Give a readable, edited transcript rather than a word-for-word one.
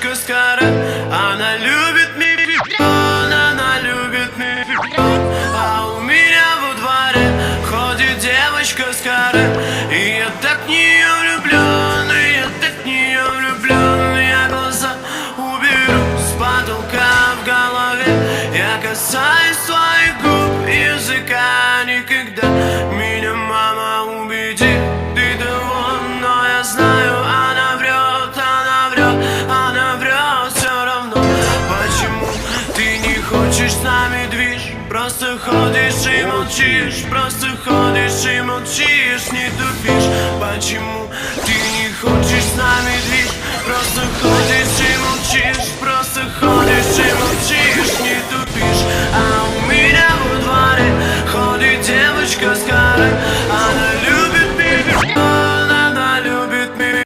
девочка с каре. Она любит мификон, она любит мификон. А у меня во дворе ходит девочка с каре. И я так в нее влюблен, и я так в нее влюблен. Я глаза уберу с потолка в голове. Я касаюсь своих губ, языка никогда. Меня мама убедит, ты того, но я знаю, она врет, она врет, она врет все равно. Почему ты не хочешь с нами движ? Просто ходишь и молчишь, просто ходишь и молчишь, не тупишь. Почему ты